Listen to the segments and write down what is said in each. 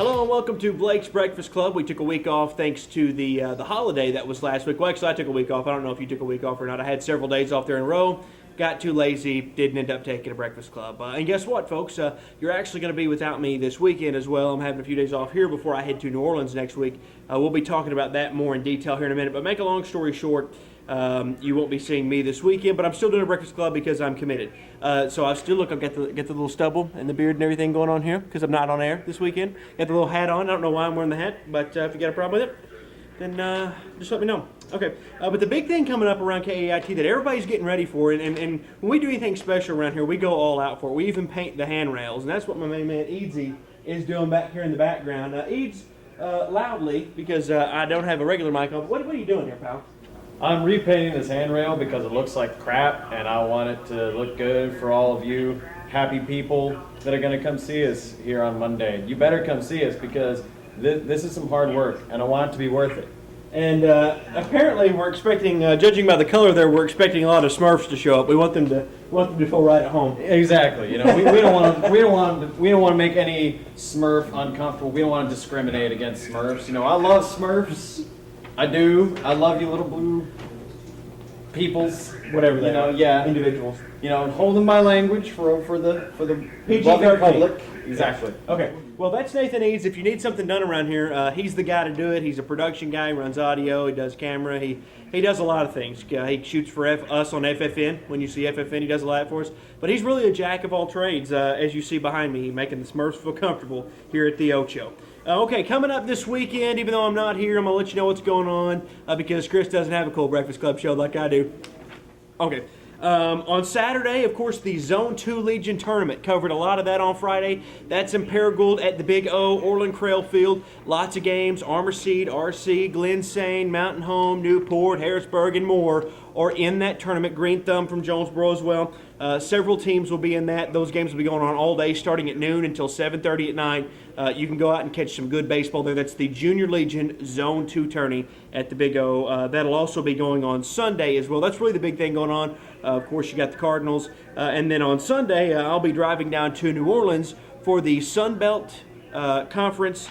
Hello and welcome to Blake's Breakfast Club. We took a week off thanks to the holiday that was last week. Well, actually, I took a week off. I don't know if you took a week off or not. I had several days off there in a row. Got too lazy, didn't end up taking a breakfast club. And guess what, folks? You're actually going to be without me this weekend as well. I'm having a few days off here before I head to New Orleans next week. We'll be talking about that more in detail here in a minute. But make a long story short, you won't be seeing me this weekend, but I'm still doing a breakfast club because I'm committed. So I still I've got the little stubble and the beard and everything going on here because I'm not on air this weekend. Got the little hat on. I don't know why I'm wearing the hat, but if you got a problem with it, then just let me know. Okay, but the big thing coming up around KAIT that everybody's getting ready for, and when we do anything special around here, we go all out for it. We even paint the handrails, and that's what my main man Eadsy is doing back here in the background. Eads, loudly, because I don't have a regular mic on. What are you doing here, pal? I'm repainting this handrail because it looks like crap, and I want it to look good for all of you happy people that are going to come see us here on Monday. You better come see us because this is some hard work, and I want it to be worth it. And apparently, we're expecting, judging by the color there, we're expecting a lot of Smurfs to show up. We want them to feel right at home. Exactly. You know, we don't want to make any Smurf uncomfortable. We don't want to discriminate against Smurfs. You know, I love Smurfs. I do. I love you, little blue peoples. Whatever they are. Yeah. Individuals. You know, holding my language for the PG-13 public. Exactly. Okay. Well, that's Nathan Eads. If you need something done around here, he's the guy to do it. He's a production guy. He runs audio. He does camera. He does a lot of things. He shoots for us on FFN. When you see FFN, he does a lot for us. But he's really a jack of all trades, as you see behind me, making the Smurfs feel comfortable here at the Ocho. Okay, coming up this weekend, even though I'm not here, I'm going to let you know what's going on because Chris doesn't have a cool Breakfast Club show like I do. Okay. On Saturday, of course, the Zone 2 Legion Tournament. Covered a lot of that on Friday. That's in Paragould at the Big O, Orland Crail Field. Lots of games. Armor Seed, RC, Glen Sane, Mountain Home, Newport, Harrisburg, and more are in that tournament. Green Thumb from Jonesboro as well. Several teams will be in that. Those games will be going on all day, starting at noon until 7:30 at night. You can go out and catch some good baseball there. That's the Junior Legion Zone 2 tourney at the Big O. That'll also be going on Sunday as well. That's really the big thing going on. Of course, you got the Cardinals. And then on Sunday, I'll be driving down to New Orleans for the Sun Belt Conference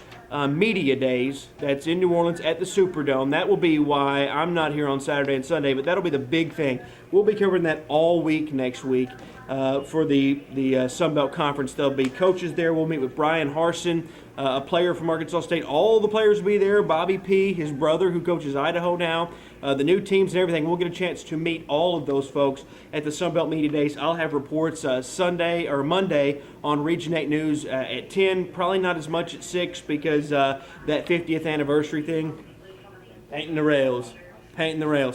Media Days. That's in New Orleans at the Superdome. That will be why I'm not here on Saturday and Sunday, but that'll be the big thing. We'll be covering that all week next week for the Sun Belt Conference. There'll be coaches there. We'll meet with Brian Harsin, a player from Arkansas State. All the players will be there. Bobby P., his brother, who coaches Idaho now. The new teams and everything. We'll get a chance to meet all of those folks at the Sun Belt Media Days. I'll have reports Sunday or Monday on Region 8 News at 10. Probably not as much at 6 because that 50th anniversary thing. Painting the rails.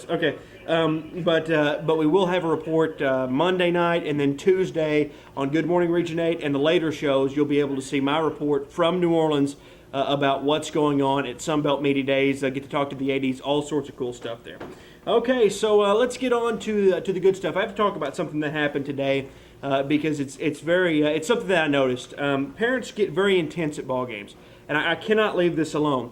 Okay. But we will have a report Monday night and then Tuesday on Good Morning Region 8 and the later shows. You'll be able to see my report from New Orleans about what's going on at Sunbelt Media Days. I get to talk to the 80s, all sorts of cool stuff there. Okay, so let's get on to the good stuff. I have to talk about something that happened today because it's something that I noticed. Parents get very intense at ball games, and I cannot leave this alone.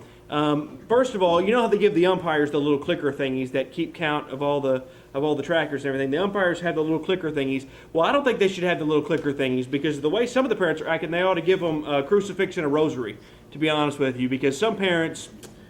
First of all, you know how they give the umpires the little clicker thingies that keep count of all the trackers and everything. The umpires have the little clicker thingies. Well, I don't think they should have the little clicker thingies because the way some of the parents are acting, they ought to give them a crucifix and a rosary, to be honest with you, because some parents,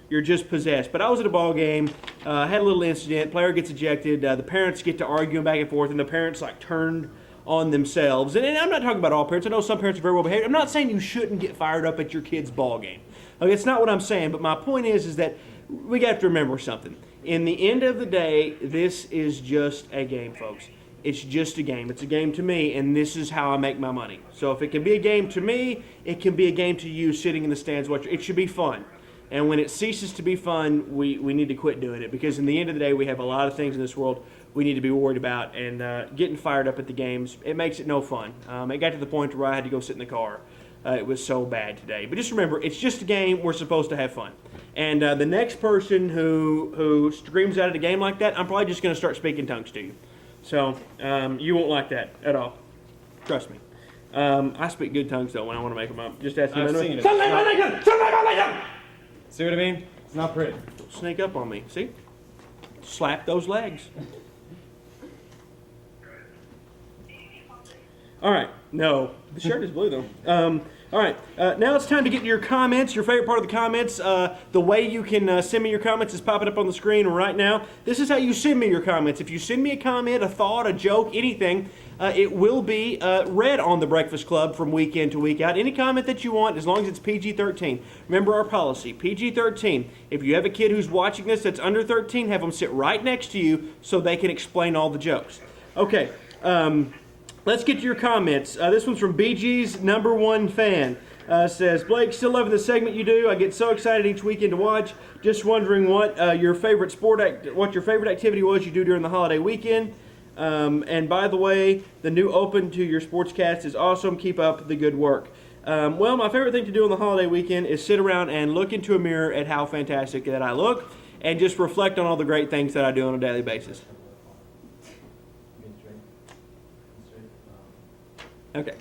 you're just possessed. But I was at a ball game, had a little incident, player gets ejected, the parents get to arguing back and forth, and the parents turned on themselves. And I'm not talking about all parents. I know some parents are very well behaved. I'm not saying you shouldn't get fired up at your kid's ball game. Okay, it's not what I'm saying, but my point is that we got to remember something. In the end of the day, this is just a game, folks. It's just a game. It's a game to me, and this is how I make my money. So if it can be a game to me, it can be a game to you sitting in the stands watching. It should be fun. And when it ceases to be fun, we need to quit doing it because in the end of the day, we have a lot of things in this world we need to be worried about. And getting fired up at the games, it makes it no fun. It got to the point where I had to go sit in the car. It was so bad today. But just remember, it's just a game. We're supposed to have fun. And the next person who screams out at a game like that, I'm probably just going to start speaking tongues to you. So you won't like that at all. Trust me. I speak good tongues, though, when I want to make them up. Just ask me. I've seen it. See what I mean? It's not pretty. Don't sneak up on me. See? Slap those legs. All right. No. The shirt is blue, though. All right, now it's time to get to your comments, your favorite part of the comments. The way you can send me your comments is popping up on the screen right now. This is how you send me your comments. If you send me a comment, a thought, a joke, anything, it will be read on The Breakfast Club from week in to week out. Any comment that you want, as long as it's PG-13. Remember our policy, PG-13. If you have a kid who's watching this that's under 13, have them sit right next to you so they can explain all the jokes. Okay. Let's get to your comments. This one's from BG's #1 fan. Says, Blake, still loving the segment you do. I get so excited each weekend to watch. Just wondering what your favorite activity was you do during the holiday weekend. And by the way, the new open to your sportscast is awesome. Keep up the good work. Well, my favorite thing to do on the holiday weekend is sit around and look into a mirror at how fantastic that I look and just reflect on all the great things that I do on a daily basis. Okay.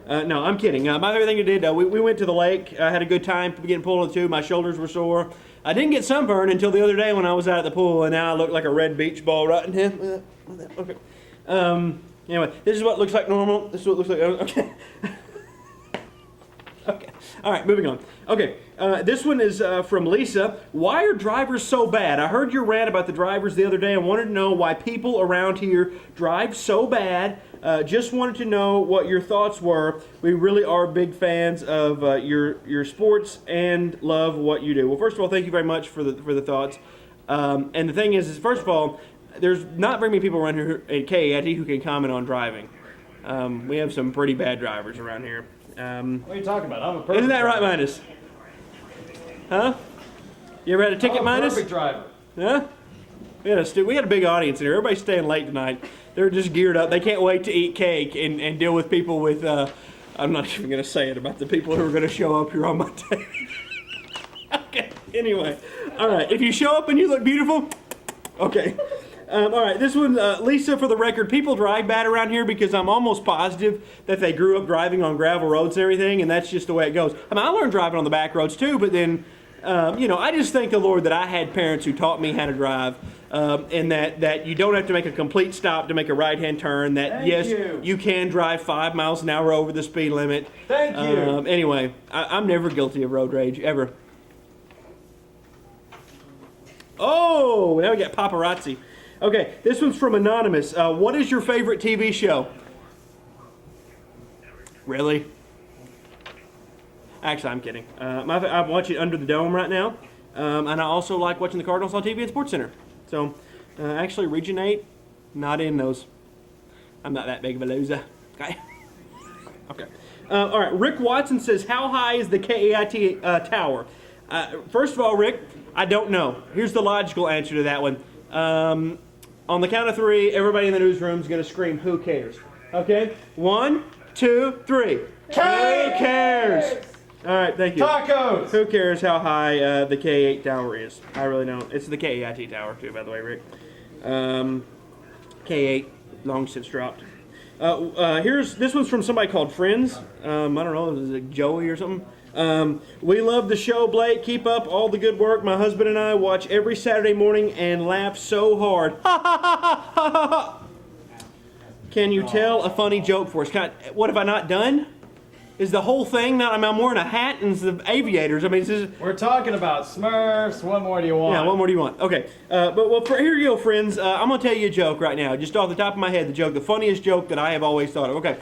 No, I'm kidding. My favorite thing I did, we went to the lake. I had a good time getting pulled in the tube. My shoulders were sore. I didn't get sunburned until the other day when I was out at the pool, and now I look like a red beach ball right in here. Okay. Anyway, this is what looks like normal. This is what looks like. Okay. Okay. All right, moving on. Okay, this one is from Lisa. Why are drivers so bad? I heard your rant about the drivers the other day. I wanted to know why people around here drive so bad. Just wanted to know what your thoughts were. We really are big fans of your sports and love what you do. Well, first of all, thank you very much for the thoughts. And the thing is first of all, there's not very many people around here at KAIT who can comment on driving. We have some pretty bad drivers around here. What are you talking about? I'm a perfect Isn't that right, driver. Minus? Huh? You ever had a ticket, I'm a Minus? perfect driver. Huh? We had a big audience in here. Everybody's staying late tonight. They're just geared up. They can't wait to eat cake and deal with people with, I'm not even going to say it about the people who are going to show up here on Monday. Okay, anyway. All right, if you show up and you look beautiful, okay. All right, this one, Lisa, for the record, people drive bad around here because I'm almost positive that they grew up driving on gravel roads and everything, and that's just the way it goes. I mean, I learned driving on the back roads too, but then, I just thank the Lord that I had parents who taught me how to drive, and that you don't have to make a complete stop to make a right-hand turn, that you can drive 5 miles an hour over the speed limit. Thank you. Anyway, I'm never guilty of road rage, ever. Oh, now we got paparazzi. Okay, this one's from Anonymous. What is your favorite TV show? Really? Actually, I'm kidding. I'm watching Under the Dome right now, and I also like watching the Cardinals on TV and SportsCenter. So, actually, Region 8, not in those. I'm not that big of a loser. Okay. Okay. All right, Rick Watson says, how high is the KAIT tower? First of all, Rick, I don't know. Here's the logical answer to that one. On the count of 3, everybody in the newsroom is going to scream, who cares? Okay? 1, 2, 3. Who cares? All right, thank you. Tacos! Who cares how high the K8 tower is? I really don't. It's the KAIT tower, too, by the way, Rick. K8, long since dropped. This one's from somebody called Friends. I don't know, is it Joey or something? We love the show, Blake. Keep up all the good work. My husband and I watch every Saturday morning and laugh so hard. Can you tell a funny joke for us? What have I not done? Is the whole thing not? I mean, I'm wearing a hat and the aviators. I mean, we're talking about Smurfs. What more do you want? Yeah, what more do you want? Okay, here you go, friends. I'm gonna tell you a joke right now, just off the top of my head. The funniest joke that I have always thought of. Okay.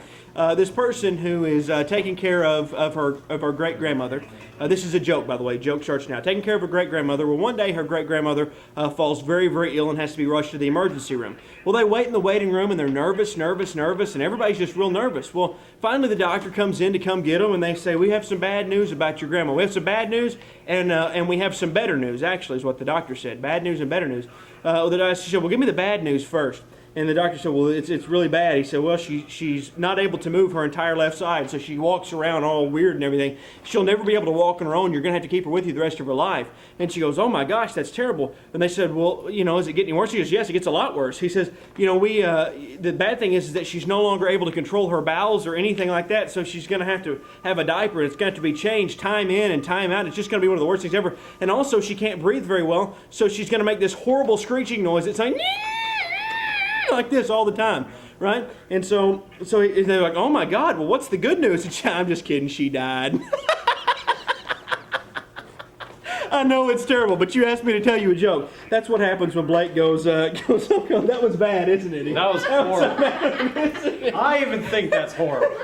This person who is taking care of her great-grandmother. This is a joke, by the way. Joke starts now. Taking care of her great-grandmother. Well, one day her great-grandmother falls very, very ill and has to be rushed to the emergency room. Well, they wait in the waiting room, and they're nervous, and everybody's just real nervous. Well, finally the doctor comes in to come get them, and they say, we have some bad news about your grandma. We have some bad news, and we have some better news, actually, is what the doctor said. Bad news and better news. The doctor said, well, give me the bad news first. And the doctor said, well, it's really bad. He said, well, she's not able to move her entire left side, so she walks around all weird and everything. She'll never be able to walk on her own. You're going to have to keep her with you the rest of her life. And she goes, oh, my gosh, that's terrible. And they said, well, is it getting worse? She goes, yes, it gets a lot worse. He says, the bad thing is that she's no longer able to control her bowels or anything like that, so she's going to have a diaper. It's going to have to be changed time in and time out. It's just going to be one of the worst things ever. And also, she can't breathe very well, so she's going to make this horrible screeching noise. It's like, like this all the time. right? And so they're like, oh my God, well, what's the good news? And I'm just kidding, she died. I know it's terrible, but you asked me to tell you a joke. That's what happens when Blake goes, that was bad, isn't it? That was horrible. I even think that's horrible.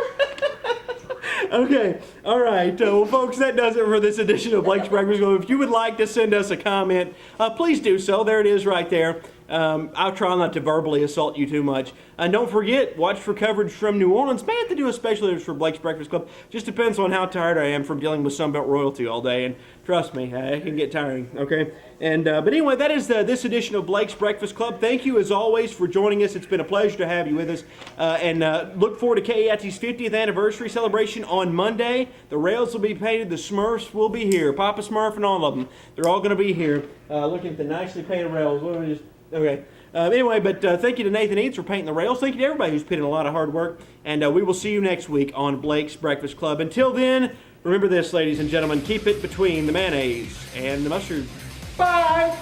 Okay, all right. Well, folks, that does it for this edition of Blake's Breakfast Club. If you would like to send us a comment, please do so. There it is right there. I'll try not to verbally assault you too much. And don't forget, watch for coverage from New Orleans. May have to do a special edition for Blake's Breakfast Club. Just depends on how tired I am from dealing with Sunbelt royalty all day. And trust me, it can get tiring, okay? And but anyway, that is this edition of Blake's Breakfast Club. Thank you, as always, for joining us. It's been a pleasure to have you with us. And look forward to KEIT's 50th anniversary celebration on Monday. The rails will be painted. The Smurfs will be here. Papa Smurf and all of them. They're all going to be here. Looking at the nicely painted rails. Okay. Anyway, but thank you to Nathan Eads for painting the rails. Thank you to everybody who's put in a lot of hard work. And we will see you next week on Blake's Breakfast Club. Until then, remember this, ladies and gentlemen, keep it between the mayonnaise and the mustard. Bye!